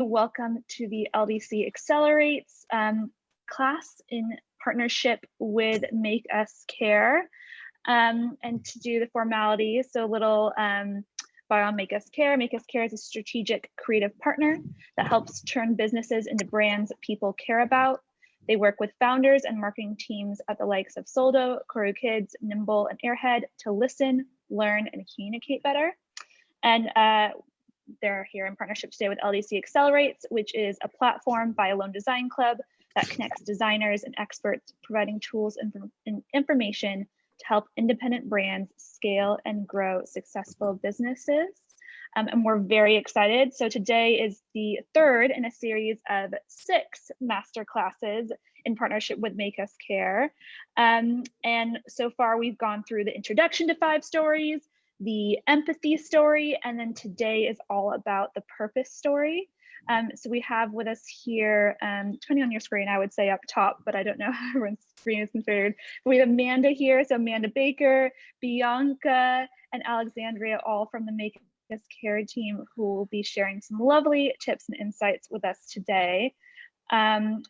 Welcome to the LDC Accelerates class in partnership with Make Us Care. And to do the formalities, so a little bio on Make Us Care. Make Us Care is a strategic creative partner that helps turn businesses into brands that people care about. They work with founders and marketing teams at the likes of Soldo, Koru Kids, Nimble, and Airhead to listen, learn, and communicate better. And they're here in partnership today with LDC Accelerates, which is a platform by Alone Design Club that connects designers and experts, providing tools and information to help independent brands scale and grow successful businesses. And we're very excited. So today is the third in a series of 6 masterclasses in partnership with Make Us Care. And so far we've gone through the introduction to 5 stories, the empathy story, and then today is all about the purpose story. So we have with us here, depending on your screen, I would say up top, but I don't know how everyone's screen is configured. We have Amanda here, so Amanda Baker, Bianca, and Alexandria, all from the Make Us Care team, who will be sharing some lovely tips and insights with us today.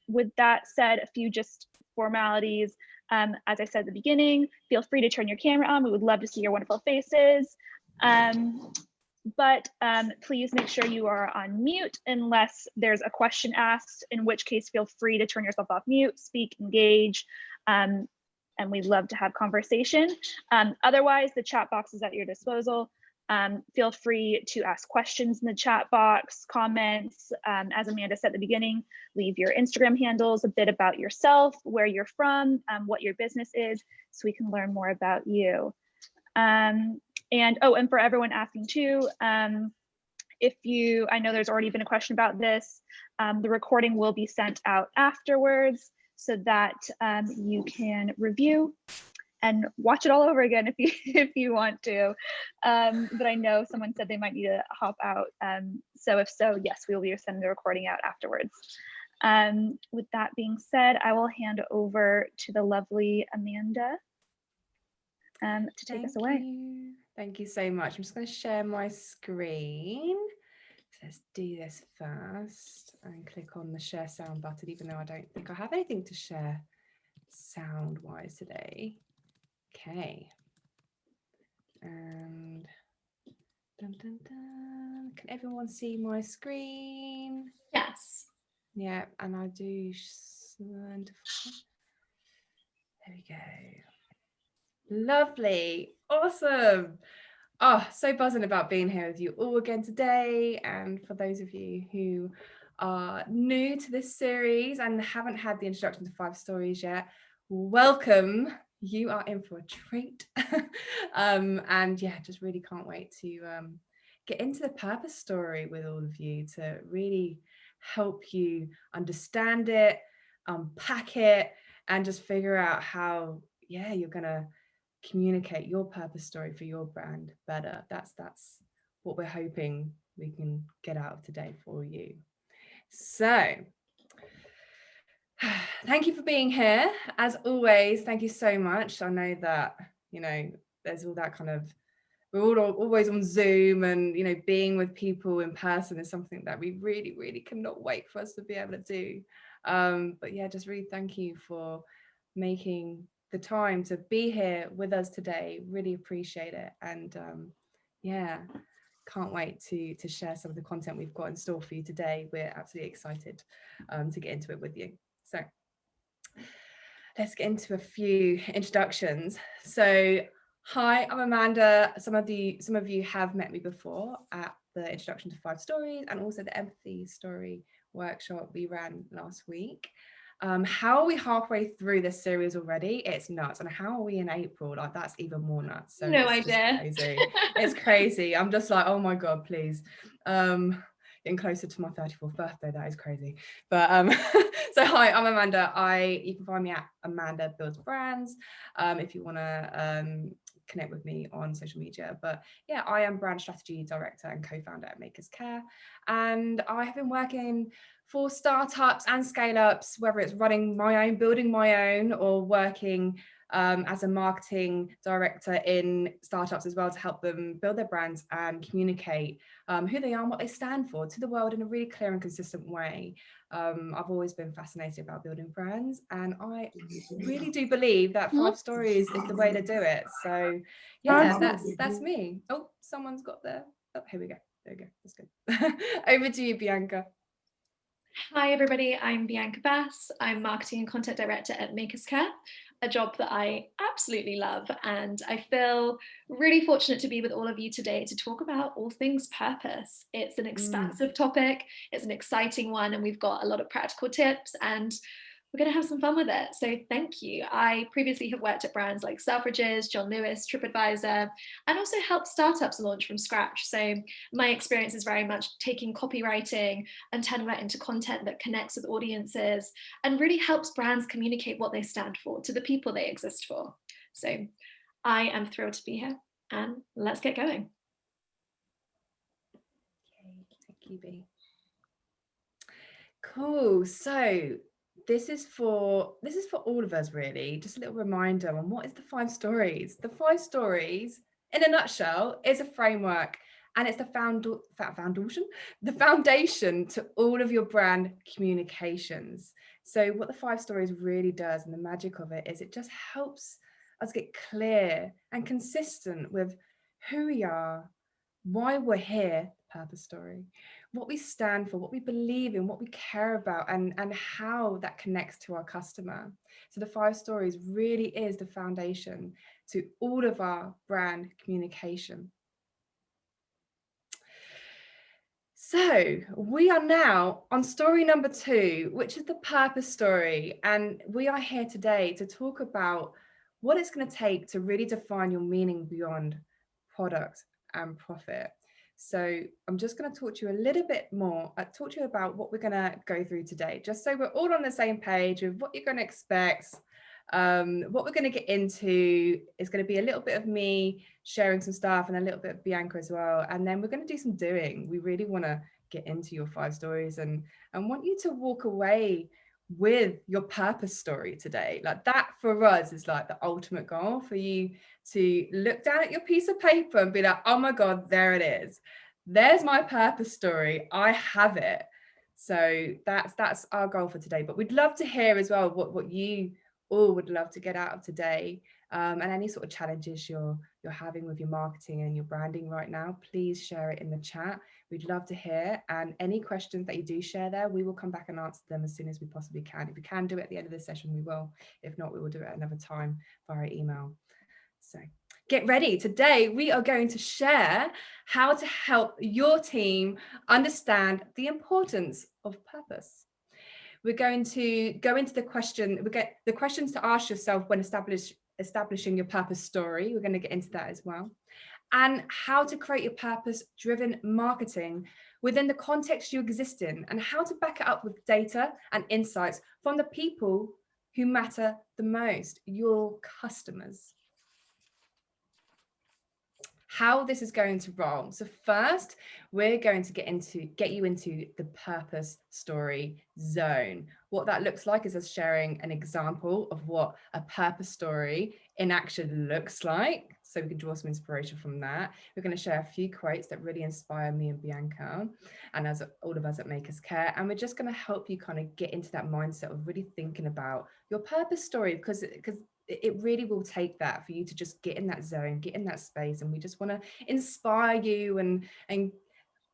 With that said, a few just formalities. As I said at the beginning, feel free to turn your camera on. We would love to see your wonderful faces. But please make sure you are on mute unless there's a question asked, in which case feel free to turn yourself off mute, speak, engage, and we'd love to have conversation. Otherwise, the chat box is at your disposal. Feel free to ask questions in the chat box, comments. As Amanda said at the beginning, leave your Instagram handles, a bit about yourself, where you're from, what your business is, so we can learn more about you. And for everyone asking too, I know there's already been a question about this, the recording will be sent out afterwards so that you can review and watch it all over again if you want to. But I know someone said they might need to hop out. So if so, yes, we will be sending the recording out afterwards. With that being said, I will hand over to the lovely Amanda to take us away. Thank you so much. I'm just going to share my screen. So let's do this first and click on the share sound button, even though I don't think I have anything to share sound-wise today. Okay, and dun, dun, dun. Can everyone see my screen? Yes. Yeah, and I do. There we go. Lovely, awesome. Oh, so buzzing about being here with you all again today. And for those of you who are new to this series and haven't had the introduction to 5 stories yet, welcome. You are in for a treat. And yeah, just really can't wait to get into the purpose story with all of you to really help you understand it, unpack it, and just figure out how, yeah, you're gonna communicate your purpose story for your brand better. That's what we're hoping we can get out of today for you. So thank you for being here. As always, thank you so much. I know that, there's all that kind of, we're all always on Zoom, and, being with people in person is something that we really, really cannot wait for us to be able to do. But yeah, just really thank you for making the time to be here with us today. Really appreciate it. And yeah, can't wait to share some of the content we've got in store for you today. We're absolutely excited to get into it with you. So let's get into a few introductions. So hi, I'm Amanda. Some of you have met me before at the introduction to 5 stories and also the empathy story workshop we ran last week. How are we halfway through this series already? It's nuts. And how are we in April? Like, that's even more nuts. So no it's idea. Crazy. It's crazy. I'm just like, oh my God, please. Getting closer to my 34th birthday, that is crazy. But so hi, I'm Amanda. You can find me at Amanda Builds Brands if you want to connect with me on social media. But yeah, I am brand strategy director and co-founder at Make Us Care, and I have been working for startups and scale ups, whether it's running my own, building my own, or working as a marketing director in startups as well, to help them build their brands and communicate who they are and what they stand for to the world in a really clear and consistent way. I've always been fascinated about building brands, and I really do believe that 5 stories is the way to do it. So yeah, that's me. Oh, someone's got there. Oh, here we go. There we go. That's good. Over to you, Bianca. Hi everybody, I'm Bianca Bass. I'm Marketing and Content Director at Makers Care, a job that I absolutely love, and I feel really fortunate to be with all of you today to talk about all things purpose. It's an expansive topic, it's an exciting one, and we've got a lot of practical tips, and we're going to have some fun with it. So thank you. I previously have worked at brands like Selfridges, John Lewis, TripAdvisor, and also helped startups launch from scratch. So my experience is very much taking copywriting and turning that into content that connects with audiences and really helps brands communicate what they stand for to the people they exist for. So I am thrilled to be here, and let's get going. Okay, thank you, B. Cool. So this is for all of us, really. Just a little reminder on what is the 5 stories. The 5 stories, in a nutshell, is a framework, and it's the foundation to all of your brand communications. So what the 5 stories really does, and the magic of it, is it just helps us get clear and consistent with who we are, why we're here, purpose story, what we stand for, what we believe in, what we care about, and how that connects to our customer. So the 5 stories really is the foundation to all of our brand communication. So we are now on story number 2, which is the purpose story. And we are here today to talk about what it's going to take to really define your meaning beyond product and profit. So I'm just going to talk to you a little bit more, talk to you about what we're going to go through today, just so we're all on the same page with what you're going to expect. What we're going to get into is going to be a little bit of me sharing some stuff and a little bit of Bianca as well. And then we're going to do some doing. We really want to get into your 5 stories and want you to walk away with your purpose story today. Like that for us is like the ultimate goal, for you to look down at your piece of paper and be like, oh my God, there it is. There's my purpose story. I have it. So that's our goal for today. But we'd love to hear as well what you all would love to get out of today, and any sort of challenges you're having with your marketing and your branding right now. Please share it in the chat. We'd love to hear, and any questions that you do share there, we will come back and answer them as soon as we possibly can. If we can do it at the end of the session, we will. If not, we will do it another time via email. So get ready. Today we are going to share how to help your team understand the importance of purpose. We're going to go into the questions to ask yourself when establishing your purpose story. We're going to get into that as well. And how to create your purpose-driven marketing within the context you exist in, and how to back it up with data and insights from the people who matter the most, your customers. How this is going to roll. So first, we're going to get you into the purpose story zone. What that looks like is us sharing an example of what a purpose story in action looks like, so we can draw some inspiration from that. We're going to share a few quotes that really inspire me and Bianca, and as all of us at Makers Care, and we're just going to help you kind of get into that mindset of really thinking about your purpose story, because it really will take that for you to just get in that zone, get in that space. And we just want to inspire you and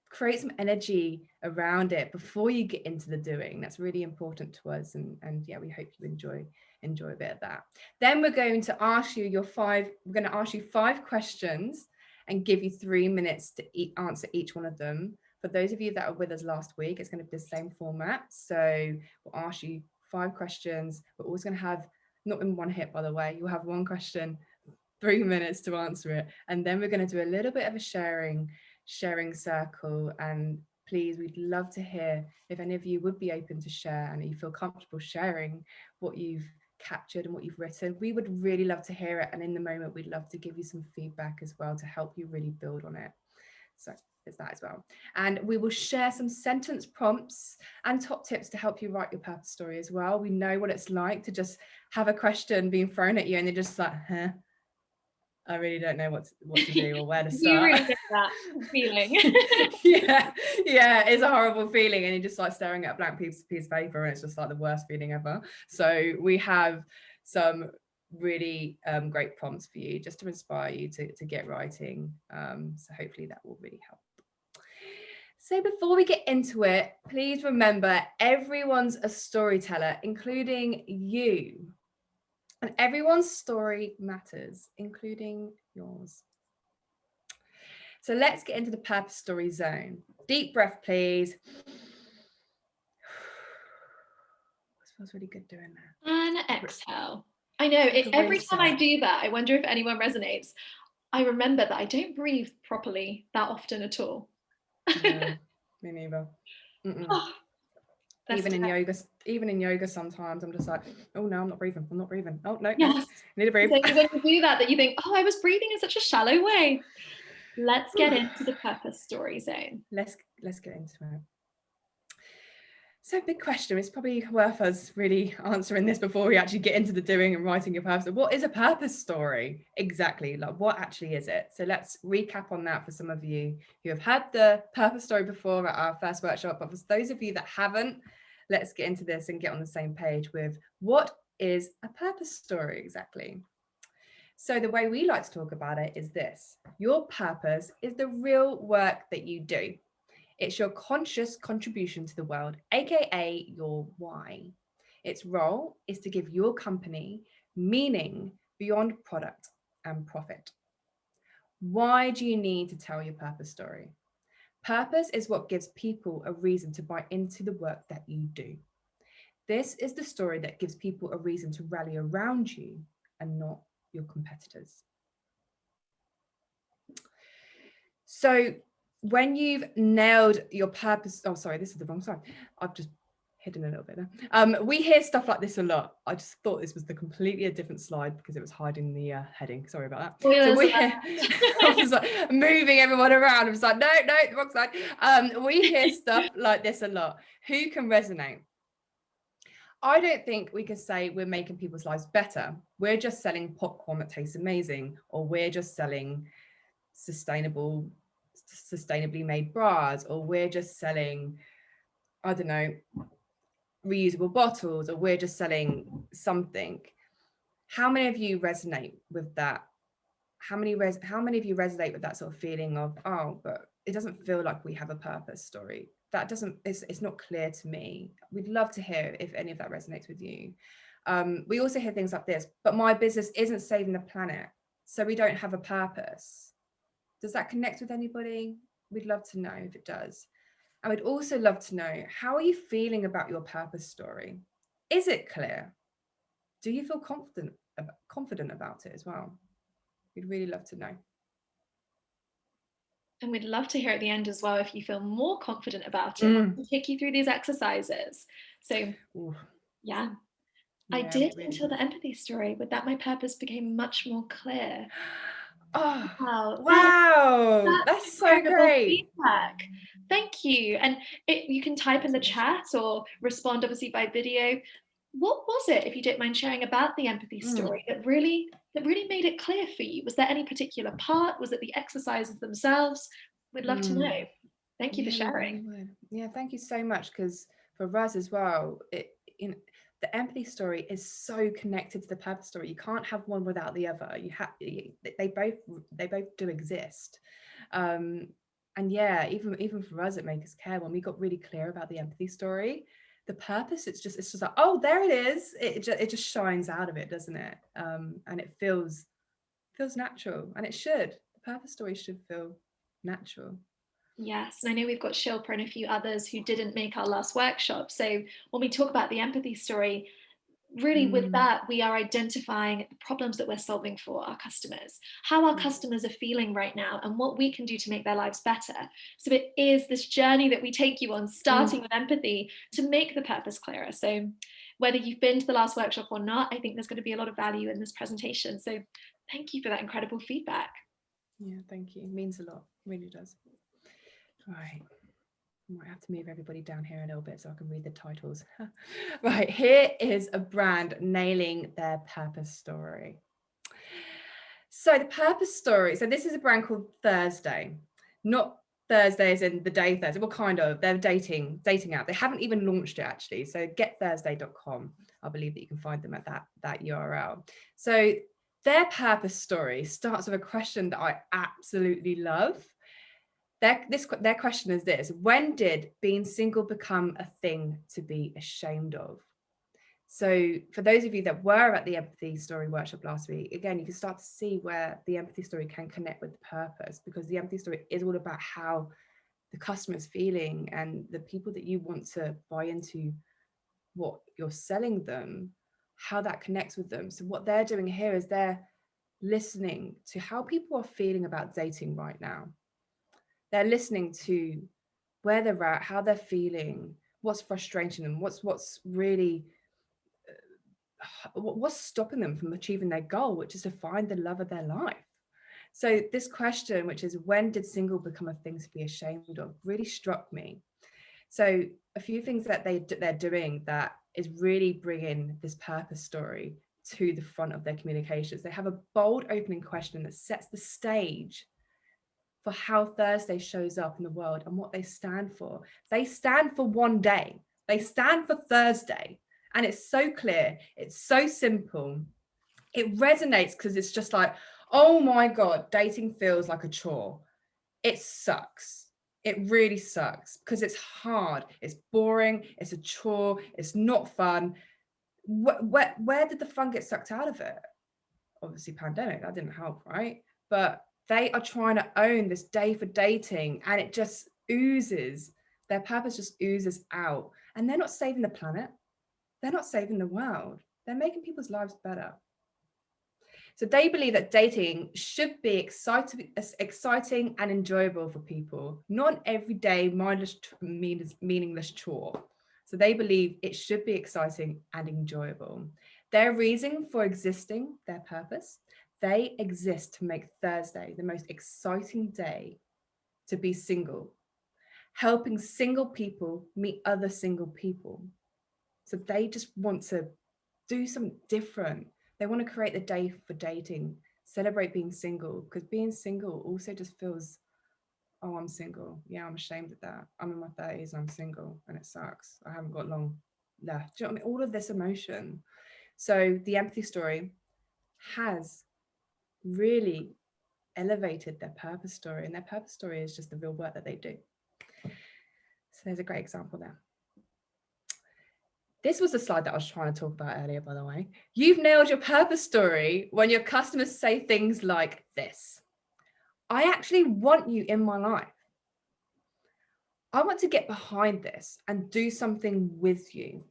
create some energy around it before you get into the doing. That's really important to us. And yeah, we hope you enjoy a bit of that. Then we're going to ask you we're going to ask you 5 questions and give you 3 minutes to answer each one of them. For those of you that are with us last week, it's going to be the same format. So we'll ask you 5 questions. We're always going to have, not in one hit, by the way, you'll have 1 question, 3 minutes to answer it. And then we're going to do a little bit of a sharing circle. And please, we'd love to hear if any of you would be open to share and you feel comfortable sharing what you've captured and what you've written. We would really love to hear it. And in the moment, we'd love to give you some feedback as well to help you really build on it. So there's that as well. And we will share some sentence prompts and top tips to help you write your purpose story as well. We know what it's like to just have a question being thrown at you and you're just like, huh? I really don't know what to do or where to start. You really get that feeling. yeah, it's a horrible feeling, and you're just like staring at a blank piece of paper, and it's just like the worst feeling ever. So we have some really great prompts for you just to inspire you to get writing. So hopefully that will really help. So before we get into it, please remember everyone's a storyteller, including you. And everyone's story matters, including yours. So let's get into the purpose story zone. Deep breath, please. It feels really good doing that. And exhale. I know, every time I do that, I wonder if anyone resonates. I remember that I don't breathe properly that often at all. No, me neither. Oh, even in yoga sometimes I'm just like, oh no, I'm not breathing. Oh no, yes. I need to breathe. So when you do that you think, oh, I was breathing in such a shallow way. Let's get into the purpose story zone. Let's get into it. So big question. It's probably worth us really answering this before we actually get into the doing and writing your purpose. What is a purpose story exactly? Like, what actually is it? So let's recap on that for some of you who have had the purpose story before at our first workshop. But for those of you that haven't, let's get into this and get on the same page with what is a purpose story exactly. So the way we like to talk about it is this: your purpose is the real work that you do. It's your conscious contribution to the world, aka your why. Its role is to give your company meaning beyond product and profit. Why do you need to tell your purpose story? Purpose is what gives people a reason to buy into the work that you do. This is the story that gives people a reason to rally around you and not your competitors. So when you've nailed your purpose, oh, sorry, this is the wrong side. I've just hidden a little bit there. We hear stuff like this a lot. I just thought this was completely a different slide because it was hiding the heading. Sorry about that. So we hear, I was like moving everyone around. I was like, no, the wrong side. We hear stuff like this a lot. Who can resonate? I don't think we could say we're making people's lives better. We're just selling popcorn that tastes amazing, or we're just selling sustainably made bras, or we're just selling, I don't know, reusable bottles, or we're just selling something. How many of you resonate with that? How many of you resonate with that sort of feeling of, oh, but it doesn't feel like we have a purpose story? That doesn't, it's not clear to me. We'd love to hear if any of that resonates with you. We also hear things like this, but my business isn't saving the planet, so we don't have a purpose. Does that connect with anybody? We'd love to know if it does. And we'd also love to know, how are you feeling about your purpose story? Is it clear? Do you feel confident about it as well? We'd really love to know. And we'd love to hear at the end as well if you feel more confident about it. We'll take you through these exercises. So yeah, I did really until the empathy story. With that, my purpose became much more clear. Oh, wow. That's so great. Feedback. Thank you. And you can type in the chat or respond obviously by video. What was it, if you don't mind sharing, about the empathy story that really made it clear for you? Was there any particular part? Was it the exercises themselves? We'd love to know. Thank you for sharing. Yeah, thank you so much, because for us as well, the empathy story is so connected to the purpose story. You can't have one without the other. They both do exist. And yeah, even for us at Makers Care, when we got really clear about the empathy story, the purpose, it's just like, oh, there it is. It just shines out of it, doesn't it? And it feels natural, and it should. The purpose story should feel natural. Yes, and I know we've got Shilpa and a few others who didn't make our last workshop. So when we talk about the empathy story, really with that, we are identifying the problems that we're solving for our customers, how our customers are feeling right now, and what we can do to make their lives better. So it is this journey that we take you on, starting with empathy, to make the purpose clearer. So whether you've been to the last workshop or not, I think there's going to be a lot of value in this presentation. So thank you for that incredible feedback. Yeah, thank you. It means a lot. It really does. Right. I might have to move everybody down here a little bit so I can read the titles. Right, here is a brand nailing their purpose story. So the purpose story, so this is a brand called Thursday, not Thursday as in the day Thursday, well, kind of, they're dating app. They haven't even launched it actually. So getthursday.com. I believe that you can find them at that URL. So their purpose story starts with a question that I absolutely love. Their question is this: when did being single become a thing to be ashamed of? So for those of you that were at the empathy story workshop last week, again, you can start to see where the empathy story can connect with the purpose, because the empathy story is all about how the customer is feeling and the people that you want to buy into what you're selling them, how that connects with them. So what they're doing here is they're listening to how people are feeling about dating right now. They're listening to where they're at, how they're feeling, what's frustrating them, what's really, what's stopping them from achieving their goal, which is to find the love of their life. So this question, which is when did single become a thing to be ashamed of, really struck me. So a few things that they're doing that is really bringing this purpose story to the front of their communications. They have a bold opening question that sets the stage for how Thursday shows up in the world and what they stand for. They stand for one day. They stand for Thursday. And it's so clear. It's so simple. It resonates because it's just like, oh my God, dating feels like a chore. It sucks. It really sucks because it's hard. It's boring. It's a chore. It's not fun. Where did the fun get sucked out of it? Obviously, pandemic, that didn't help, right? But they are trying to own this day for dating, and it just oozes. Their purpose just oozes out. And they're not saving the planet. They're not saving the world. They're making people's lives better. So they believe that dating should be exciting and enjoyable for people, not an everyday, mindless, meaningless chore. So they believe it should be exciting and enjoyable. Their reason for existing, their purpose, they exist to make Thursday the most exciting day to be single, helping single people meet other single people. So they just want to do something different. They want to create the day for dating, celebrate being single, because being single also just feels, oh, I'm single. Yeah, I'm ashamed of that. I'm in my 30s, I'm single, and it sucks. I haven't got long left. Do you know what I mean? All of this emotion. So the empathy story has really elevated their purpose story, and their purpose story is just the real work that they do. So there's a great example there. This was the slide that I was trying to talk about earlier, by the way. You've nailed your purpose story when your customers say things like this: I actually want you in my life. I want to get behind this and do something with you.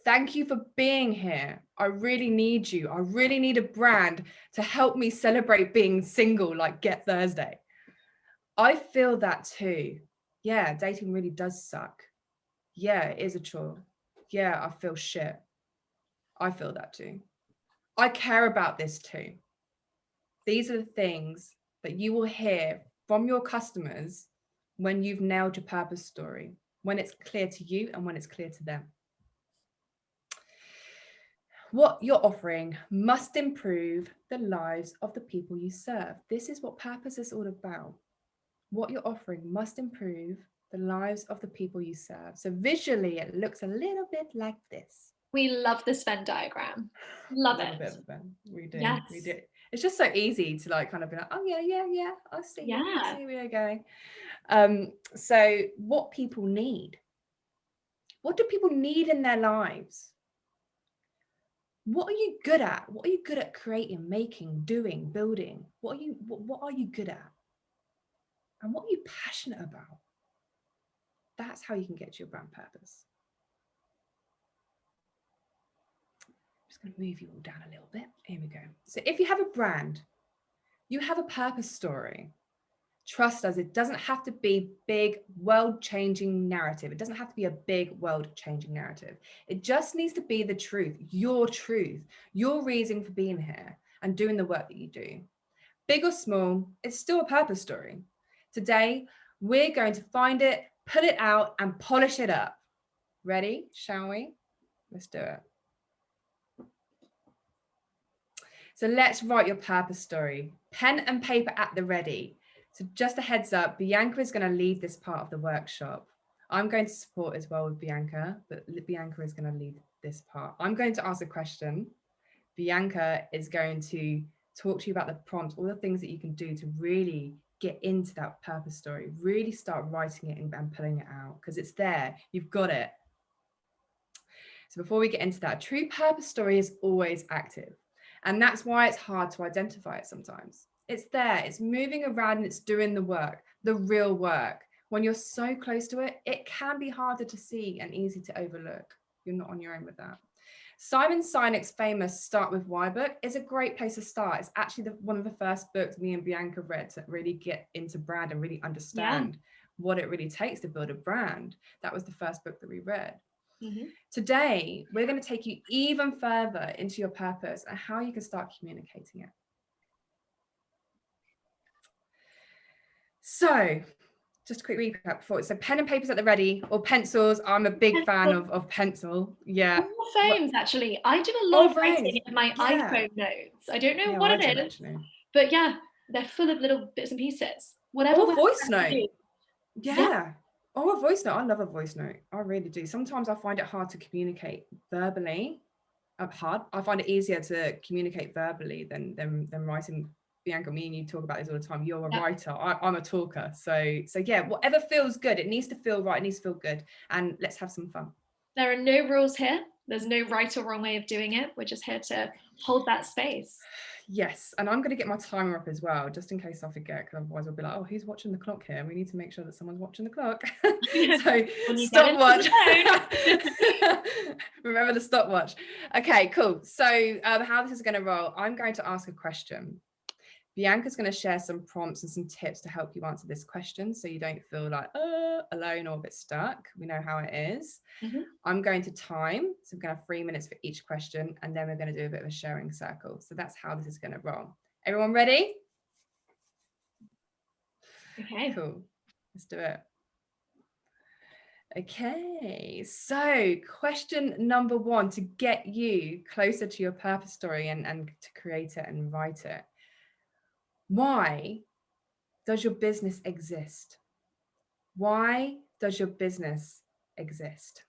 Thank you for being here. I really need you. I really need a brand to help me celebrate being single, like Get Thursday. I feel that too. Yeah, dating really does suck. Yeah, it is a chore. Yeah, I feel shit. I feel that too. I care about this too. These are the things that you will hear from your customers when you've nailed your purpose story, when it's clear to you and when it's clear to them. What you're offering must improve the lives of the people you serve. This is what purpose is all about. What you're offering must improve the lives of the people you serve. So visually, it looks a little bit like this. We love this Venn diagram. Love it. A bit of a Venn. We do. Yes. We do. It's just so easy to like kind of be like, oh yeah, I see. Yeah. I see where you're going. So what people need. What do people need in their lives? What are you good at? What are you good at creating, making, doing, building? What are you good at? And what are you passionate about? That's how you can get to your brand purpose. I'm just going to move you all down a little bit. Here we go. So if you have a brand, you have a purpose story. Trust us, it doesn't have to be big, world-changing narrative. It doesn't have to be a big, world-changing narrative. It just needs to be the truth, your reason for being here and doing the work that you do. Big or small, it's still a purpose story. Today, We're going to find it, pull it out and polish it up. Ready? Shall we? Let's do it. So let's write your purpose story. Pen and paper at the ready. So just a heads up, Bianca is going to lead this part of the workshop. I'm going to support as well with Bianca, but Bianca is going to lead this part. I'm going to ask a question. Bianca is going to talk to you about the prompts, all the things that you can do to really get into that purpose story, really start writing it and pulling it out, because it's there, you've got it. So before we get into that, a true purpose story is always active. And that's why it's hard to identify it sometimes. It's there, it's moving around and it's doing the work, the real work. When you're so close to it, it can be harder to see and easy to overlook. You're not on your own with that. Simon Sinek's famous Start With Why book is a great place to start. It's actually one of the first books me and Bianca read to really get into brand and really understand what it really takes to build a brand. That was the first book that we read. Today, we're going to take you even further into your purpose and how you can start communicating it. So, just a quick recap before. So pen and papers at the ready, or pencils. I'm a big fan of pencil. Yeah. Or phones, actually. I do a lot of writing in my iPhone notes. I don't know what it is, but yeah, they're full of little bits and pieces. Whatever. Or voice note. Yeah. Or a voice note. I love a voice note. I really do. Sometimes I find it hard to communicate verbally. I find it easier to communicate verbally than writing. Bianca, me and you talk about this all the time. You're a writer. I'm a talker. So yeah, whatever feels good. It needs to feel right. It needs to feel good. And let's have some fun. There are no rules here. There's no right or wrong way of doing it. We're just here to hold that space. Yes, and I'm going to get my timer up as well, just in case I forget, because otherwise we'll be like, oh, who's watching the clock here? We need to make sure that someone's watching the clock. So stopwatch. Remember the stopwatch. Okay, cool. So how this is going to roll, I'm going to ask a question. Bianca's going to share some prompts and some tips to help you answer this question so you don't feel like alone or a bit stuck. We know how it is. I'm going to time. So we're going to have 3 minutes for each question, and then we're going to do a bit of a sharing circle. So that's how this is going to roll. Everyone ready? Okay. Cool. Let's do it. Okay, so question number 1 to get you closer to your purpose story and to create it and write it. Why does your business exist? Why does your business exist?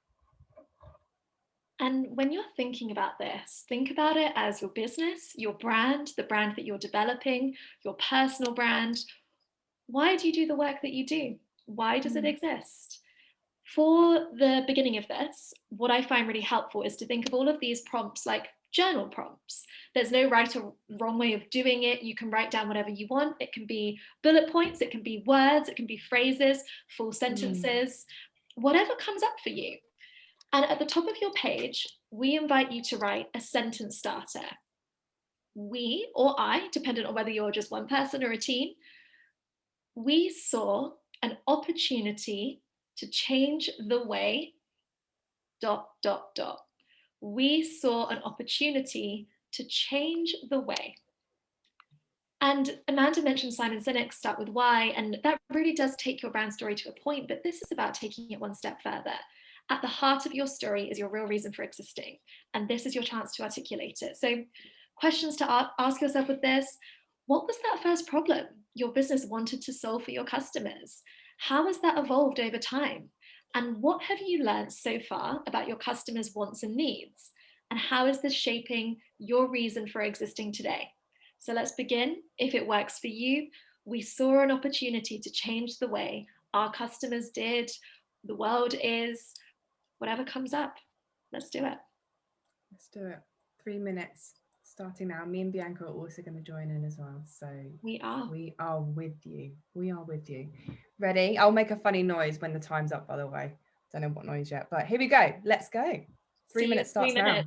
And when you're thinking about this, think about it as your business, your brand, the brand that you're developing, your personal brand. Why do you do the work that you do? Why does it exist? For the beginning of this, what I find really helpful is to think of all of these prompts like journal prompts. There's no right or wrong way of doing it. You can write down whatever you want. It can be bullet points, it can be words, it can be phrases, full sentences, whatever comes up for you. And at the top of your page, we invite you to write a sentence starter. We, or I, depending on whether you're just one person or a team, we saw an opportunity to change the way, ... We saw an opportunity to change the way. And Amanda mentioned Simon Sinek's Start With Why, and that really does take your brand story to a point, but this is about taking it one step further. At the heart of your story is your real reason for existing, and this is your chance to articulate it. So questions to ask yourself with this: what was that first problem your business wanted to solve for your customers? How has that evolved over time? And what have you learned so far about your customers' wants and needs? And how is this shaping your reason for existing today? So let's begin. If it works for you, we saw an opportunity to change the way our customers did, the world is, whatever comes up. Let's do it. Let's do it. 3 minutes starting now. Me and Bianca are also going to join in as well. So we are with you. We are with you. Ready? I'll make a funny noise when the time's up, by the way. Don't know what noise yet, but here we go. Let's go. 3 minutes starts now.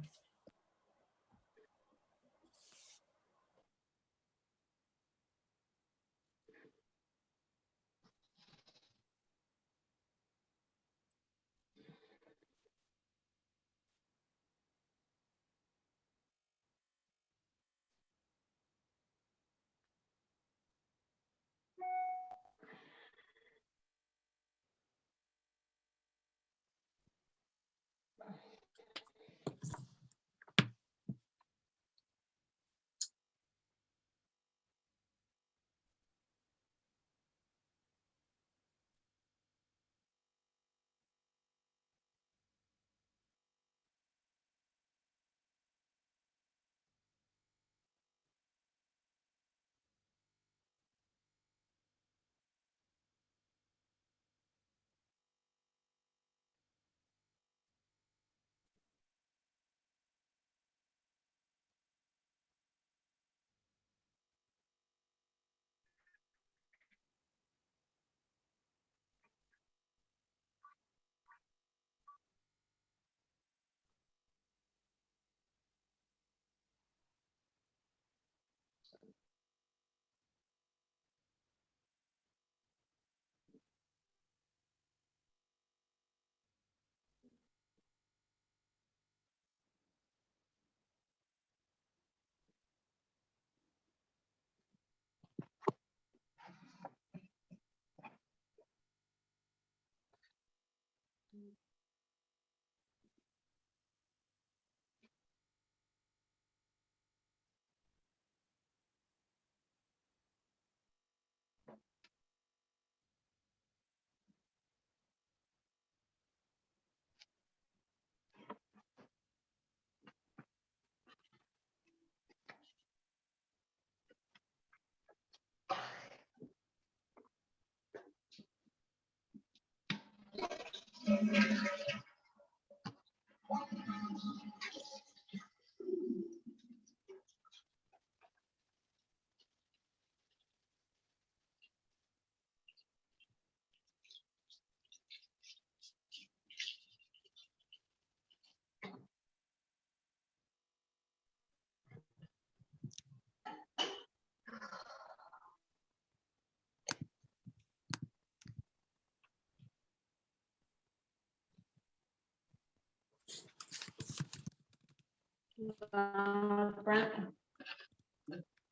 Brent,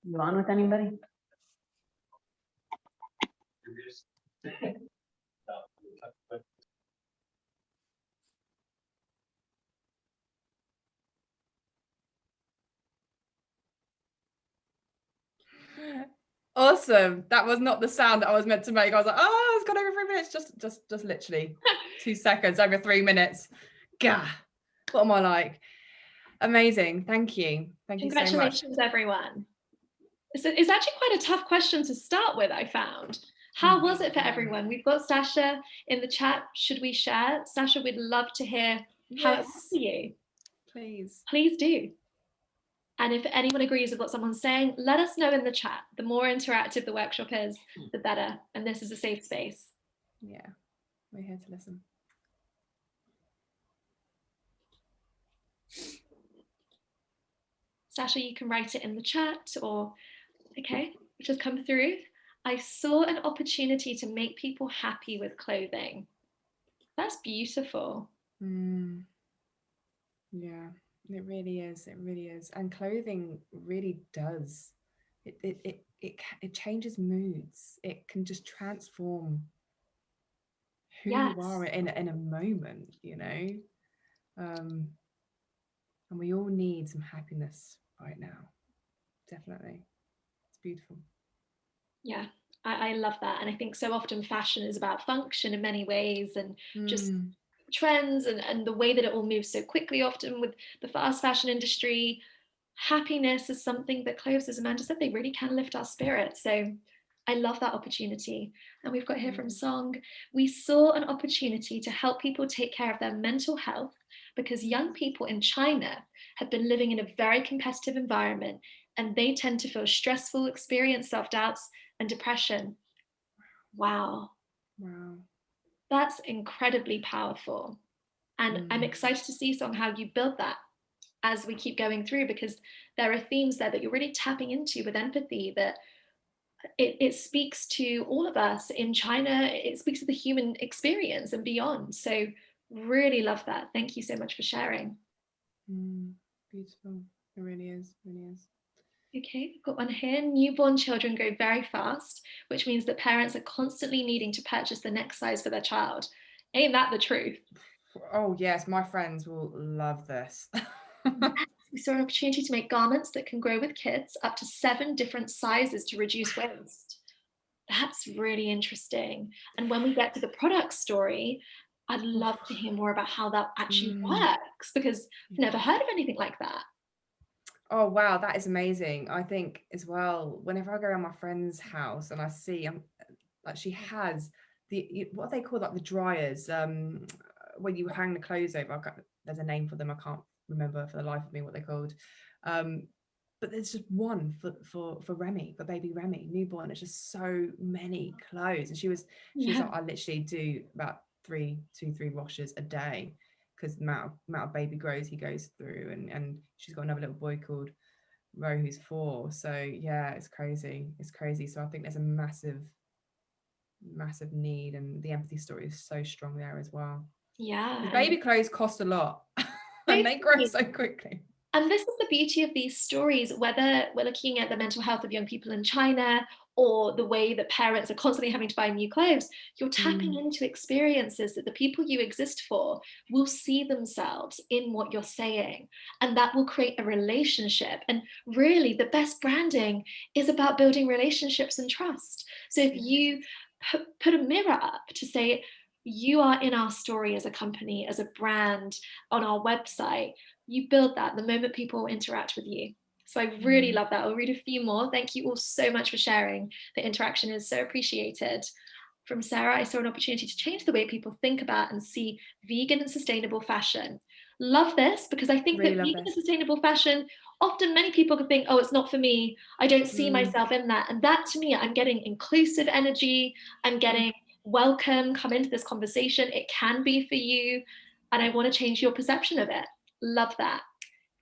you on with anybody? Awesome. That was not the sound that I was meant to make. I was like, oh, it's gone over 3 minutes. Just literally 2 seconds over 3 minutes. Gah. What am I like? Amazing. Thank you. Thank you so much. Congratulations, everyone. It's actually quite a tough question to start with, I found. How was it for everyone? We've got Sasha in the chat. Should we share? Sasha, we'd love to hear how it was for you. Please. Please do. And if anyone agrees with what someone's saying, let us know in the chat. The more interactive the workshop is, the better. And this is a safe space. Yeah, we're here to listen. Sasha, you can write it in the chat or, okay, which has come through. I saw an opportunity to make people happy with clothing. That's beautiful. Yeah, it really is. It really is. And clothing really does. It changes moods. It can just transform who you are in a moment, you know. And we all need some happiness right now. Definitely. It's beautiful. Yeah, I love that. And I think so often fashion is about function in many ways and just trends and the way that it all moves so quickly, often with the fast fashion industry. Happiness is something that clothes, as Amanda said, they really can lift our spirits. So I love that opportunity. And we've got here from Song, we saw an opportunity to help people take care of their mental health because young people in China have been living in a very competitive environment and they tend to feel stressful, experience self-doubts and depression. Wow. That's incredibly powerful. And I'm excited to see, Song, how you build that as we keep going through, because there are themes there that you're really tapping into with empathy, that it speaks to all of us in China. It speaks to the human experience and beyond. So really love that. Thank you so much for sharing. Beautiful. It really is. Really is. Okay, I've got one here. Newborn children grow very fast, which means that parents are constantly needing to purchase the next size for their child. Ain't that the truth? Oh yes, my friends will love this. We saw an opportunity to make garments that can grow with kids up to 7 different sizes to reduce waste. That's really interesting. And when we get to the product story, I'd love to hear more about how that actually works, because I've never heard of anything like that. Oh wow, that is amazing. I think as well, whenever I go around my friend's house and I see like she has the what they call like the dryers, when you hang the clothes over. There's a name for them, I can't remember for the life of me what they're called. But there's just one for Remy, for baby Remy, newborn. It's just so many clothes. And she's like, I literally do about 3 washes a day, because the amount of baby grows he goes through, and she's got another little boy called Ro who's 4. So yeah, it's crazy. So I think there's a massive need, and the empathy story is so strong there as well. Yeah, baby clothes cost a lot and they grow so quickly. And this is the beauty of these stories, whether we're looking at the mental health of young people in China or the way that parents are constantly having to buy new clothes. You're tapping into experiences that the people you exist for will see themselves in what you're saying, and that will create a relationship. And really, the best branding is about building relationships and trust. So if you put a mirror up to say, you are in our story as a company, as a brand, on our website, you build that the moment people interact with you. So I really love that. I'll read a few more. Thank you all so much for sharing. The interaction is so appreciated. From Sarah, I saw an opportunity to change the way people think about and see vegan and sustainable fashion. Love this, because I think that vegan and sustainable fashion, often many people could think, oh, it's not for me. I don't see myself in that. And that, to me, I'm getting inclusive energy. I'm getting welcome, come into this conversation. It can be for you. And I want to change your perception of it. Love that.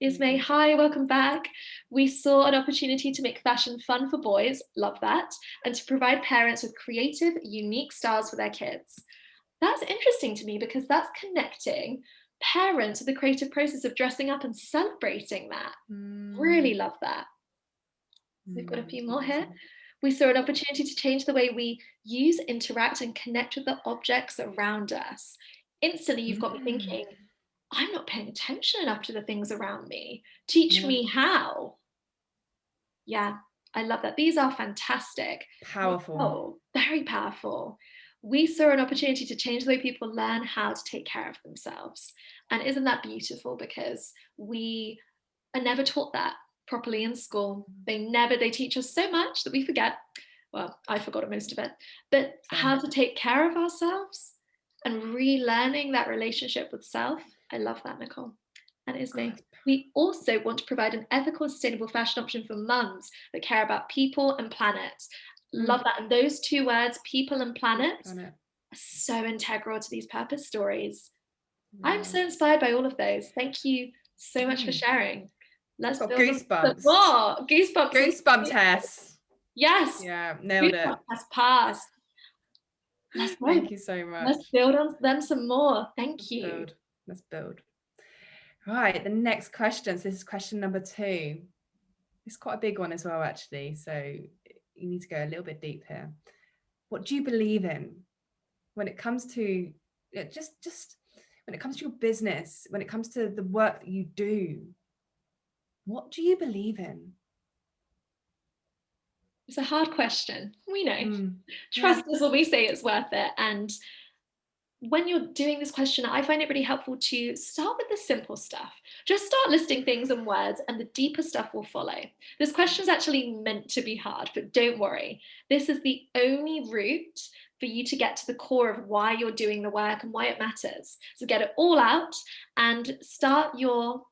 Ismay, hi, welcome back. We saw an opportunity to make fashion fun for boys, love that, and to provide parents with creative, unique styles for their kids. That's interesting to me, because that's connecting Parents, the creative process of dressing up and celebrating that. Really love that. We've got a few more here. We saw an opportunity to change the way we use, interact, and connect with the objects around us. Instantly, you've got me thinking, I'm not paying attention enough to the things around me. Teach me how. Yeah, I love that. These are fantastic. Powerful. Oh, very powerful. We saw an opportunity to change the way people learn how to take care of themselves. And isn't that beautiful? Because we are never taught that properly in school. They teach us so much that we forget. Well, I forgot most of it, but how to take care of ourselves and relearning that relationship with self. I love that, Nicole. And Ismay. We also want to provide an ethical and sustainable fashion option for mums that care about people and planet. Love that. And those two words, people and planet, are so integral to these purpose stories. I'm so inspired by all of those. Thank you so much for sharing. Let's build goosebumps. More. Goosebumps. Goosebump test. Yes. Yeah, nailed it. Has passed. Let's go. Thank you so much. Let's build on them some more. Thank you. Let's build. Right, the next question. So this is question number 2. It's quite a big one as well, actually. So you need to go a little bit deep here. What do you believe in when it comes to just when it comes to your business, when it comes to the work that you do? What do you believe in? It's a hard question. We know. Trust us when we say it's worth it. And when you're doing this question, I find it really helpful to start with the simple stuff. Just start listing things and words, and the deeper stuff will follow. This question is actually meant to be hard, but don't worry. This is the only route for you to get to the core of why you're doing the work and why it matters. So get it all out and start your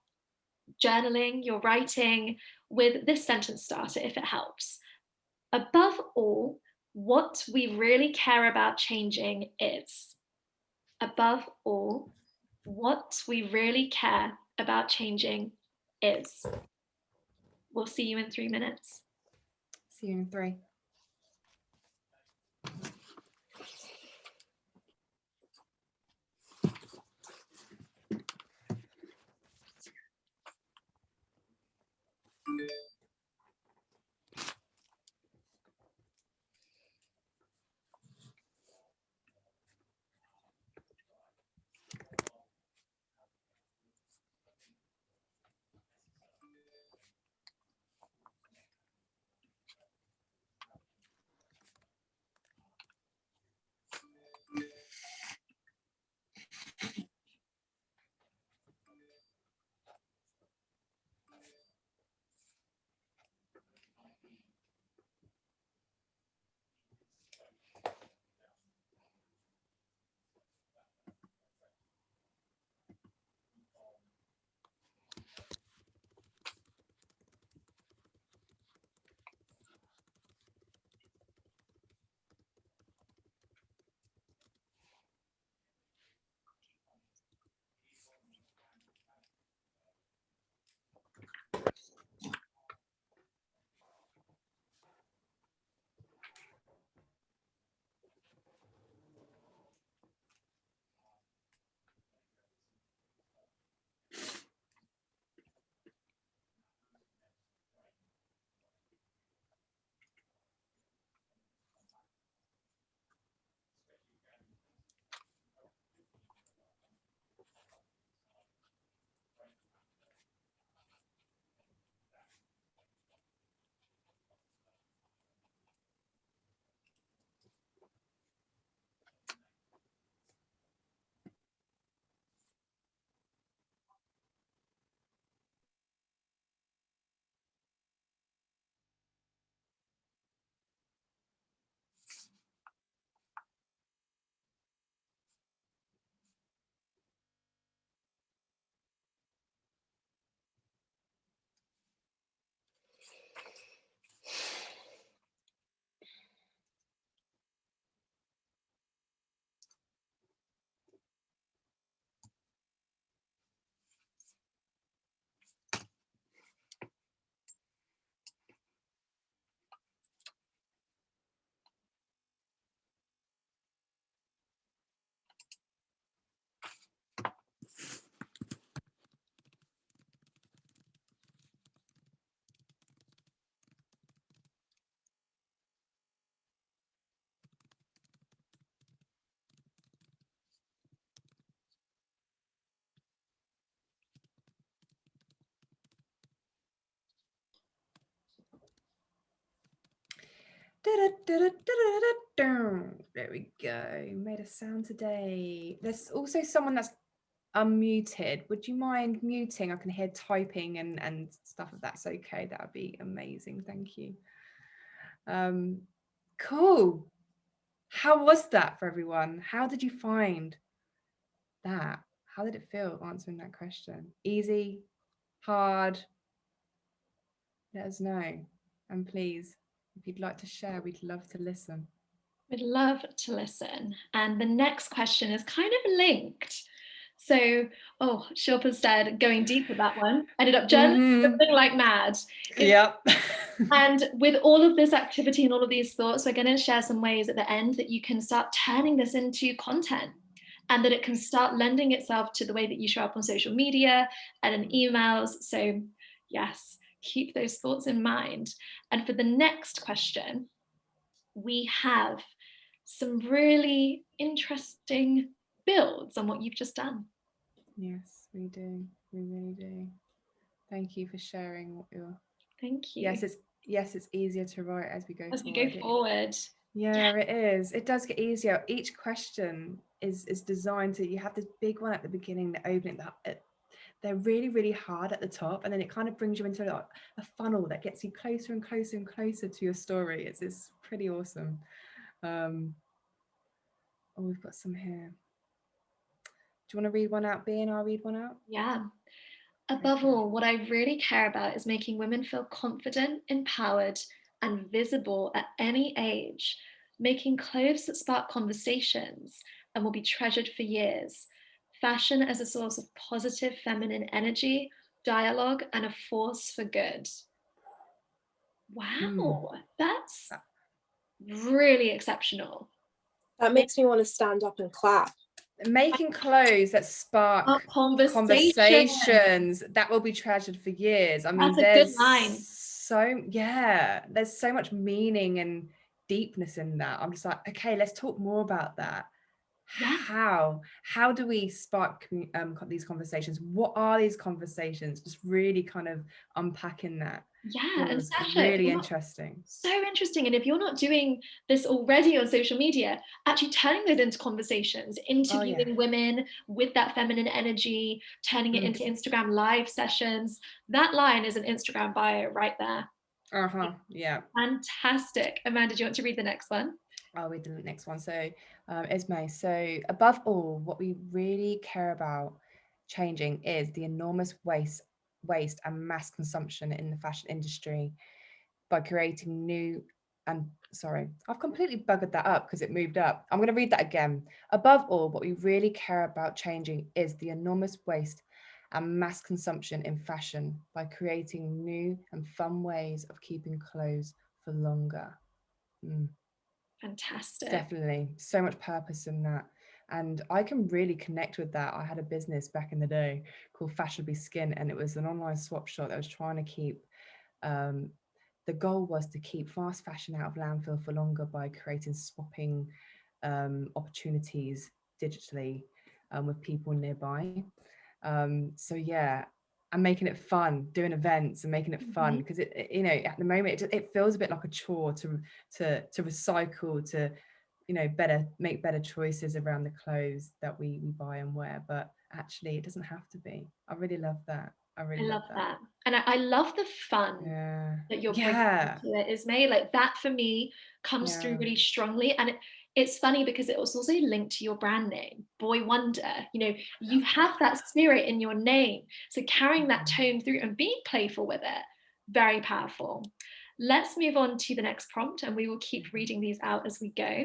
journaling, your writing with this sentence starter, if it helps. Above all, what we really care about changing is. Above all, what we really care about changing is. We'll see you in 3 minutes. See you in 3. There we go. Made a sound today. There's also someone that's unmuted. Would you mind muting? I can hear typing and stuff. If that's okay, that would be amazing. Thank you. Cool. How was that for everyone? How did you find that? How did it feel answering that question? Easy? Hard? Let us know. And please, if you'd like to share, we'd love to listen. We'd love to listen. And the next question is kind of linked. So, Shilpa said, going deep with that one, ended up journaling like mad. Yep. And with all of this activity and all of these thoughts, we're going to share some ways at the end that you can start turning this into content, and that it can start lending itself to the way that you show up on social media and in emails. So yes, keep those thoughts in mind. And for the next question, we have some really interesting builds on what you've just done. Yes, we do. We really do. Thank you for sharing what you're. Thank you. Yes, it's easier to write as we go forward. Yeah, it is. It does get easier. Each question is designed to, you have this big one at the beginning, the opening, they're really, really hard at the top, and then it kind of brings you into a funnel that gets you closer and closer and closer to your story. It's pretty awesome. We've got some here. Do you want to read one out, B, and I'll read one out? Yeah. Above all, what I really care about is making women feel confident, empowered, and visible at any age, making clothes that spark conversations and will be treasured for years. Fashion as a source of positive feminine energy, dialogue, and a force for good. Wow, that's really exceptional. That makes me want to stand up and clap. Making clothes that spark conversations that will be treasured for years. I mean, that's a good line. There's so much meaning and deepness in that. I'm just like, okay, let's talk more about that. Yeah. How do we spark these conversations? What are these conversations? Just really kind of unpacking that. Yeah, and Sasha, really interesting. So interesting. And if you're not doing this already on social media, actually turning those into conversations, interviewing women with that feminine energy, turning it into Instagram live sessions, that line is an Instagram bio right there. Yeah. Fantastic. Amanda, do you want to read the next one? I'll read the next one. So Esme, so above all, what we really care about changing is the enormous waste and mass consumption in the fashion industry by creating new and I've completely buggered that up because it moved up. I'm going to read that again. Above all, what we really care about changing is the enormous waste and mass consumption in fashion by creating new and fun ways of keeping clothes for longer. Fantastic. Definitely. So much purpose in that. And I can really connect with that. I had a business back in the day called Fashionably Skin, and it was an online swap shop that was trying to keep, the goal was to keep fast fashion out of landfill for longer by creating swapping opportunities digitally with people nearby. So yeah, and making it fun, doing events and making it fun, because it at the moment it feels a bit like a chore to recycle, to make better choices around the clothes that we buy and wear, but actually it doesn't have to be. I really love that. I love that. And I love the fun that you're bringing to it, Ismay. Like that for me comes through really strongly, and it's funny because it was also linked to your brand name, Boy Wonder. You have that spirit in your name, so carrying that tone through and being playful with it, very powerful. Let's move on to the next prompt, and we will keep reading these out as we go.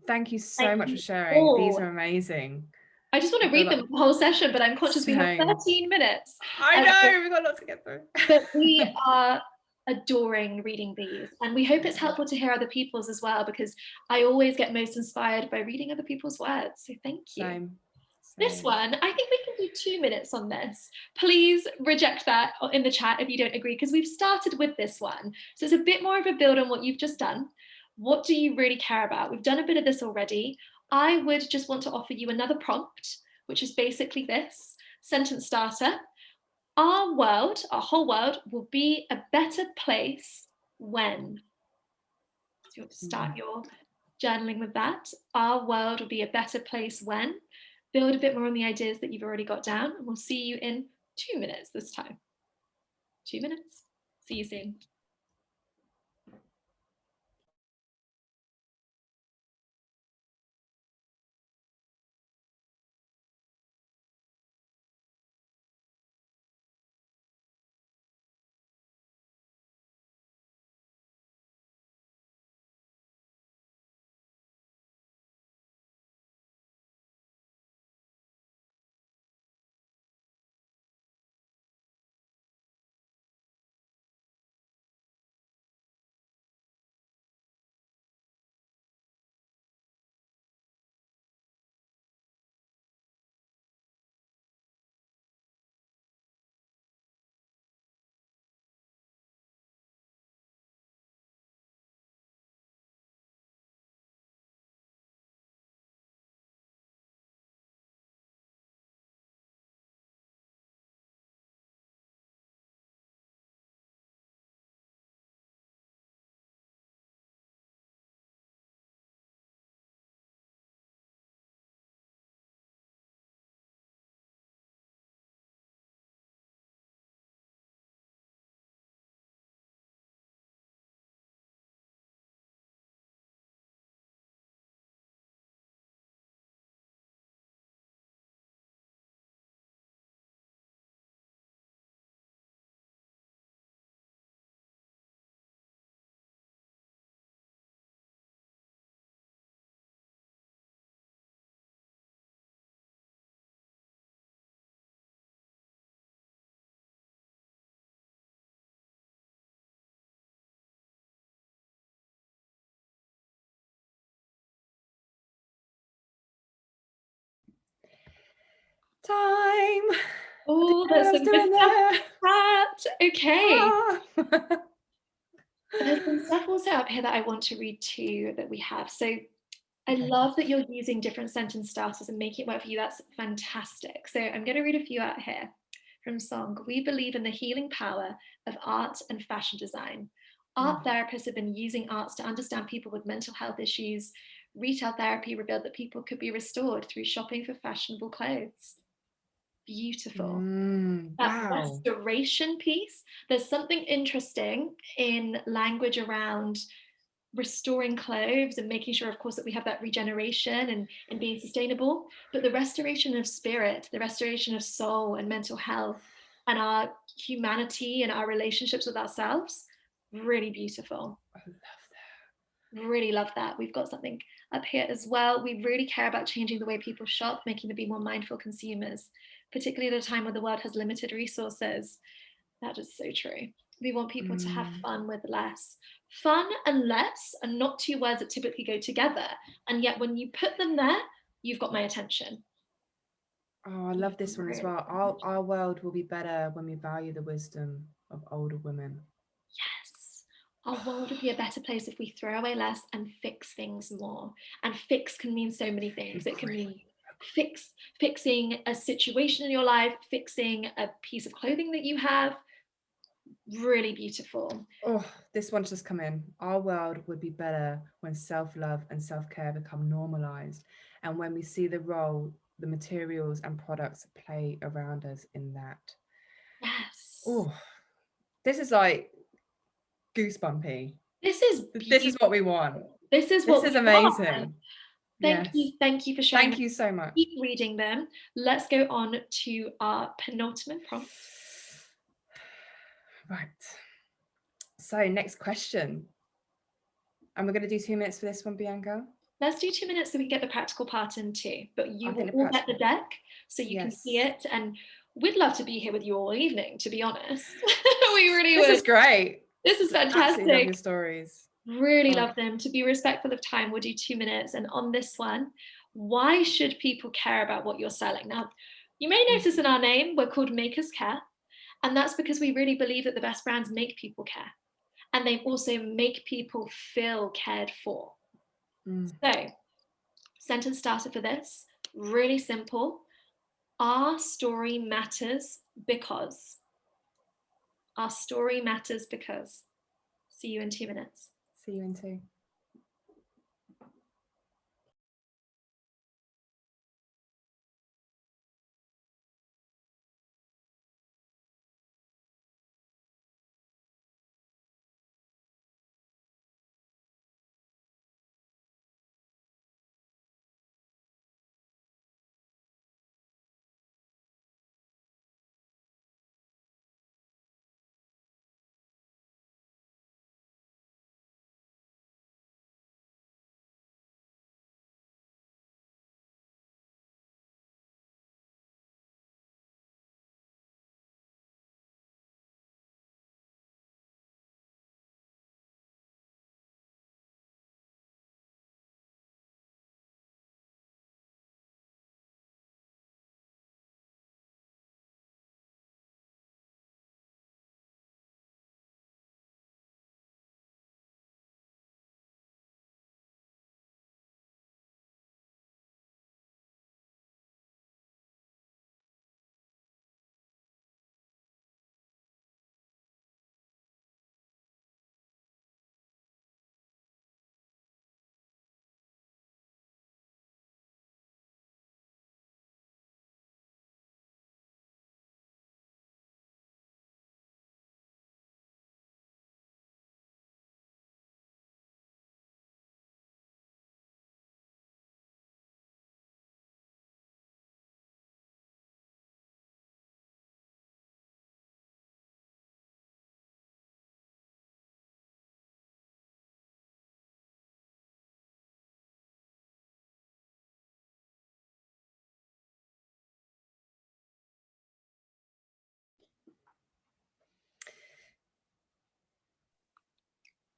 Thank you so much for sharing. These are amazing. I just want to read them the whole session, but I'm conscious we have 13 minutes. I know, we've got a lot to get through. But we are adoring reading these, and we hope it's helpful to hear other people's as well, because I always get most inspired by reading other people's words. So thank you. Same. This one, I think we can do 2 minutes on this. Please reject that in the chat if you don't agree, because we've started with this one. So it's a bit more of a build on what you've just done. What do you really care about? We've done a bit of this already. I would just want to offer you another prompt, which is basically this sentence starter. Our world, our whole world, will be a better place when. So you want to start your journaling with that. Our world will be a better place when. Build a bit more on the ideas that you've already got down, and we'll see you in 2 minutes this time. 2 minutes. See you soon. Time. Oh, there's some good stuff. Okay. There's some stuff also up here that I want to read too that we have. So I love that you're using different sentence starters and making it work for you. That's fantastic. So I'm going to read a few out here from Song. We believe in the healing power of art and fashion design. Art therapists have been using arts to understand people with mental health issues. Retail therapy revealed that people could be restored through shopping for fashionable clothes. Beautiful. That Wow. restoration piece, there's something interesting in language around restoring clothes and making sure, of course, that we have that regeneration and being sustainable, but the restoration of spirit, the restoration of soul and mental health and our humanity and our relationships with ourselves, really beautiful. I love that. Really love that. We've got something up here as well. We really care about changing the way people shop, making them be more mindful consumers, particularly at a time where the world has limited resources. That is so true. We want people to have fun with less. Fun and less are not two words that typically go together. And yet when you put them there, you've got my attention. Oh, I love this one as well. Our world will be better when we value the wisdom of older women. Yes. Our world would be a better place if we throw away less and fix things more. And fix can mean so many things. It can mean fixing a situation in your life, fixing a piece of clothing that you have. Really beautiful. Oh, this one's just come in. Our world would be better when self-love and self-care become normalized, and when we see the role the materials and products play around us in that. Yes. Oh, this is like goosebumpy. This is what we want. This is amazing. Thank you for sharing. Thank you so much. Keep reading them. Let's go on to our penultimate prompt. Right. So next question. And we're going to do 2 minutes for this one, Bianca. Let's do 2 minutes so we can get the practical part in too. But you will all get the deck so you can see it. And we'd love to be here with you all evening, to be honest. We really would. This is great. This is fantastic. Absolutely love your stories. Really love them. To be respectful of time, we'll do 2 minutes. And on this one, why should people care about what you're selling? Now, you may notice in our name, we're called Makers Care. And that's because we really believe that the best brands make people care. And they also make people feel cared for. So, sentence starter for this, really simple. Our story matters because. Our story matters because. See you in 2 minutes. See you in 2.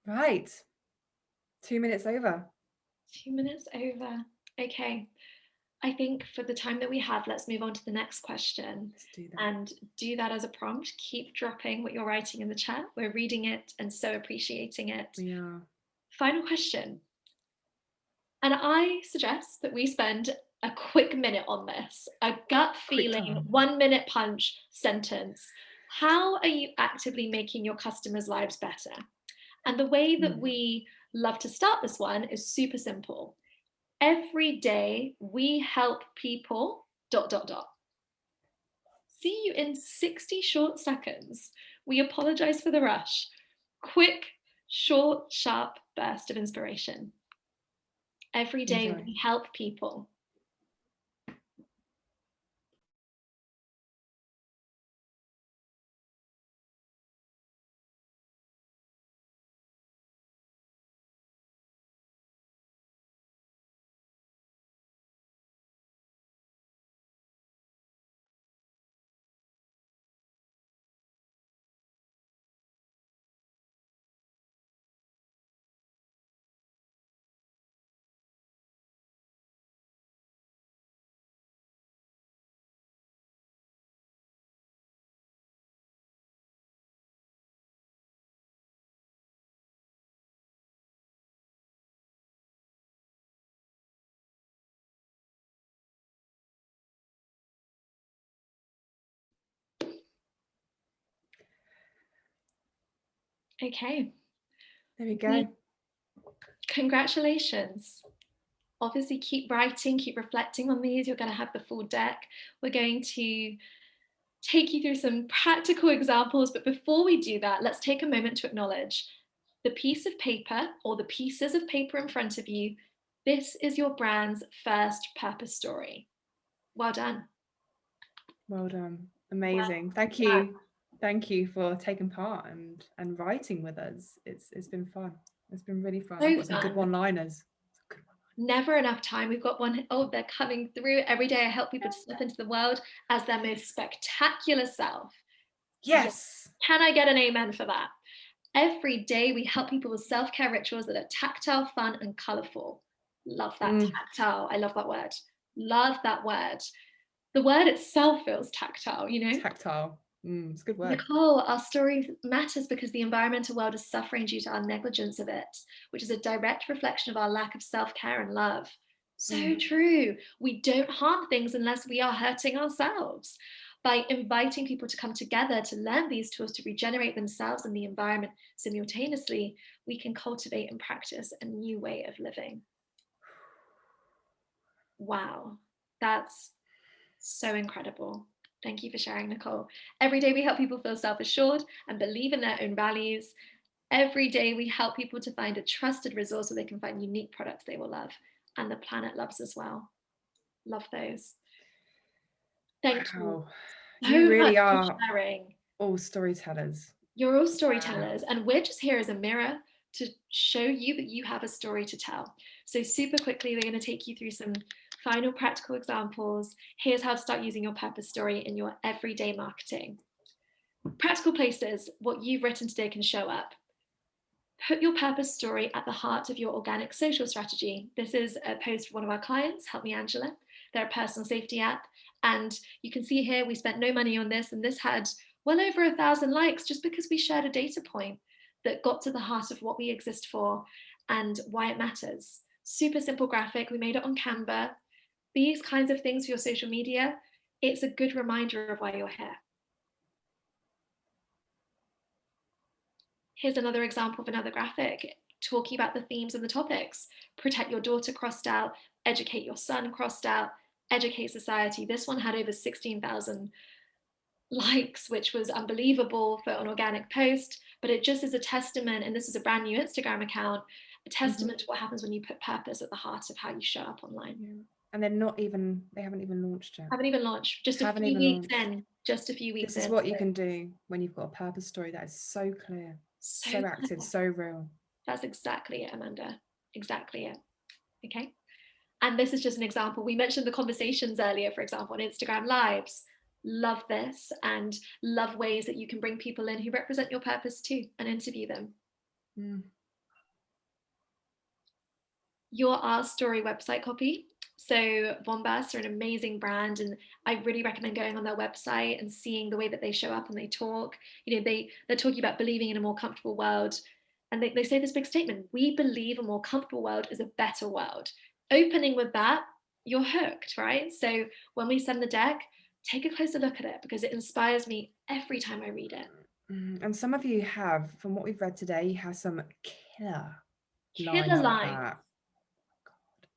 Right. 2 minutes over. 2 minutes over. Okay. I think for the time that we have, let's move on to the next question. Let's do that. And do that as a prompt. Keep dropping what you're writing in the chat. We're reading it and so appreciating it. We are. Final question. And I suggest that we spend a quick minute on this, a gut feeling, 1 minute punch sentence. How are you actively making your customers' lives better? And the way that we love to start this one is super simple. Every day we help people ... See you in 60 short seconds. We apologize for the rush. Quick, short, sharp burst of inspiration. Every day we help people. Okay. There we go. Congratulations. Obviously, keep writing, keep reflecting on these. You're going to have the full deck. We're going to take you through some practical examples. But before we do that, let's take a moment to acknowledge the piece of paper or the pieces of paper in front of you. This is your brand's first purpose story. Well done. Well done. Amazing. Thank you. Thank you for taking part and writing with us. It's been fun. It's been really fun. I've got some good one-liners. Never enough time. We've got one. Oh, they're coming through. Every day I help people to step into the world as their most spectacular self. Yes. Can I get an amen for that? Every day we help people with self-care rituals that are tactile, fun, and colorful. Love that. Tactile. I love that word. Love that word. The word itself feels tactile, you know? Tactile. It's a good word. Nicole, our story matters because the environmental world is suffering due to our negligence of it, which is a direct reflection of our lack of self-care and love. So true. We don't harm things unless we are hurting ourselves. By inviting people to come together to learn these tools to regenerate themselves and the environment simultaneously, we can cultivate and practice a new way of living. Wow, that's so incredible. Thank you for sharing, Nicole. Every day we help people feel self-assured and believe in their own values. Every day we help people to find a trusted resource so they can find unique products they will love. And the planet loves as well. Love those. Thank you. You really are sharing. All storytellers. You're all storytellers, and we're just here as a mirror to show you that you have a story to tell. So super quickly, we're going to take you through some final practical examples. Here's how to start using your purpose story in your everyday marketing. Practical places, what you've written today can show up. Put your purpose story at the heart of your organic social strategy. This is a post from one of our clients, Help Me Angela. They're a personal safety app. And you can see here, we spent no money on this, and this had well over 1,000 likes just because we shared a data point that got to the heart of what we exist for and why it matters. Super simple graphic. We made it on Canva. These kinds of things for your social media, it's a good reminder of why you're here. Here's another example of another graphic talking about the themes and the topics. Protect your daughter crossed out, educate your son crossed out, educate society. This one had over 16,000 likes, which was unbelievable for an organic post, but it just is a testament, and this is a brand new Instagram account, a testament to what happens when you put purpose at the heart of how you show up online. Yeah. And they haven't even launched yet. Haven't even launched, just a few weeks in. Just a few weeks in. This is what you can do when you've got a purpose story that is so clear, so active, so real. That's exactly it, Amanda. Exactly it. Okay. And this is just an example. We mentioned the conversations earlier, for example, on Instagram Lives. Love this and love ways that you can bring people in who represent your purpose too and interview them. your Our Story website copy. So Bombas are an amazing brand, and I really recommend going on their website and seeing the way that they show up and they talk. You know, they're talking about believing in a more comfortable world. And they say this big statement: we believe a more comfortable world is a better world. Opening with that, you're hooked, right? So when we send the deck, take a closer look at it, because it inspires me every time I read it. And some of you have, from what we've read today, you have some killer lines Killer like line. that.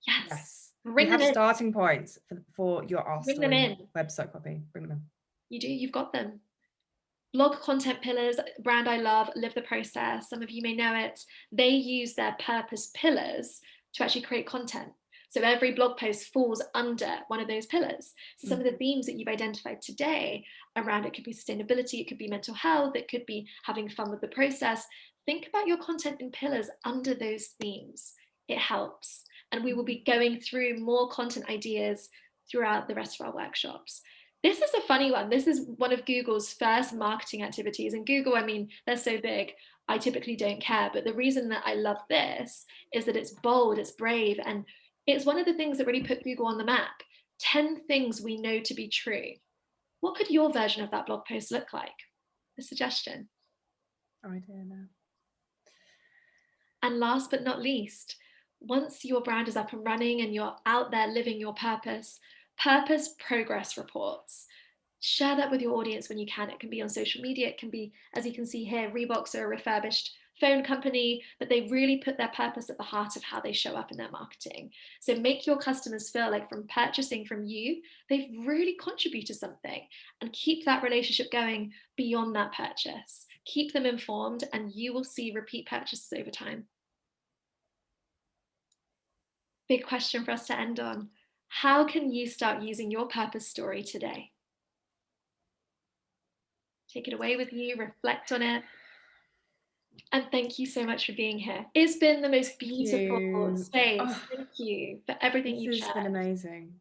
Yes. You Bring have them in. starting points for your Our Bring them Story in. website copy. Bring them in. You do, you've got them. Blog content pillars, brand I love, Live the Process. Some of you may know it. They use their purpose pillars to actually create content. So every blog post falls under one of those pillars. So some of the themes that you've identified today around, it could be sustainability, it could be mental health, it could be having fun with the process. Think about your content in pillars under those themes. It helps. And we will be going through more content ideas throughout the rest of our workshops. This is a funny one. This is one of Google's first marketing activities. And Google, I mean, they're so big, I typically don't care. But the reason that I love this is that it's bold, it's brave, and it's one of the things that really put Google on the map. 10 things we know to be true. What could your version of that blog post look like? A suggestion. Idea there. And last but not least, once your brand is up and running and you're out there living your purpose progress reports. Share that with your audience when you can. It can be on social media. It can be, as you can see here, Reeboks are a refurbished phone company, but they really put their purpose at the heart of how they show up in their marketing. So make your customers feel like from purchasing from you, they've really contributed something, and keep that relationship going beyond that purchase. Keep them informed, and you will see repeat purchases over time. Big question for us to end on. How can you start using your purpose story today? Take it away with you, reflect on it. And thank you so much for being here. It's been the most beautiful space. Thank you for everything you've shared. This has been amazing.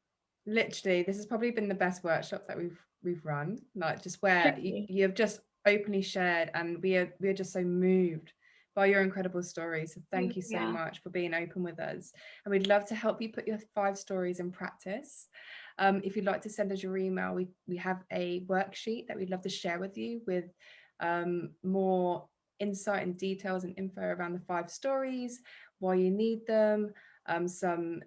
Literally, this has probably been the best workshop that we've run. Like, just where you have just openly shared, and we are just so moved by your incredible stories. So thank you so much for being open with us. And we'd love to help you put your 5 stories in practice. If you'd like to send us your email, we have a worksheet that we'd love to share with you with more insight and details and info around the 5 stories, why you need them, some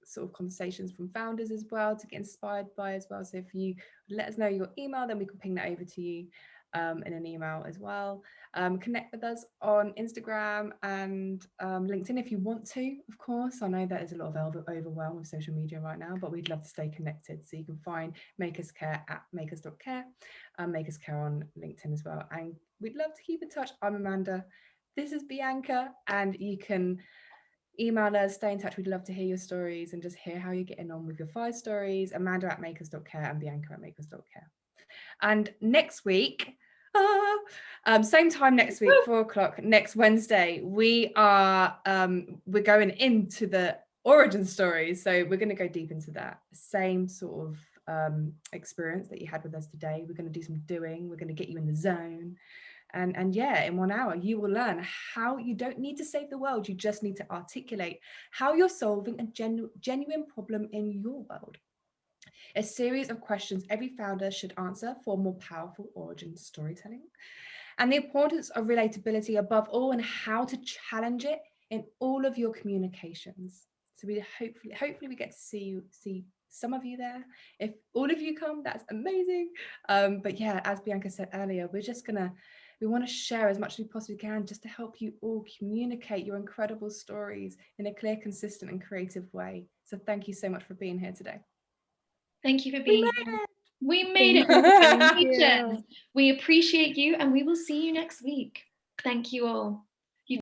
sort of conversations from founders as well to get inspired by as well. So if you let us know your email, then we can ping that over to you in an email as well. Connect with us on Instagram and LinkedIn if you want to, of course. I know that there's a lot of overwhelm with social media right now, but we'd love to stay connected. So you can find Make Us Care at makers.care, Make Us Care on LinkedIn as well. And we'd love to keep in touch. I'm Amanda. This is Bianca, and you can email us, stay in touch. We'd love to hear your stories and just hear how you're getting on with your 5 stories. Amanda at makers.care and Bianca at makers.care. And next week, same time next week, 4 o'clock next Wednesday, we're going into the origin stories. So we're going to go deep into that same sort of experience that you had with us today. We're going to do some doing. We're going to get you in the zone. And yeah, in 1 hour, you will learn how you don't need to save the world. You just need to articulate how you're solving a genuine problem in your world. A series of questions every founder should answer for more powerful origin storytelling. And the importance of relatability above all, and how to challenge it in all of your communications. So we hopefully we get to see some of you there. If all of you come, that's amazing. But yeah, as Bianca said earlier, we want to share as much as we possibly can just to help you all communicate your incredible stories in a clear, consistent and creative way. So thank you so much for being here today. Thank you for being here. We made it. We appreciate you, and we will see you next week. Thank you all.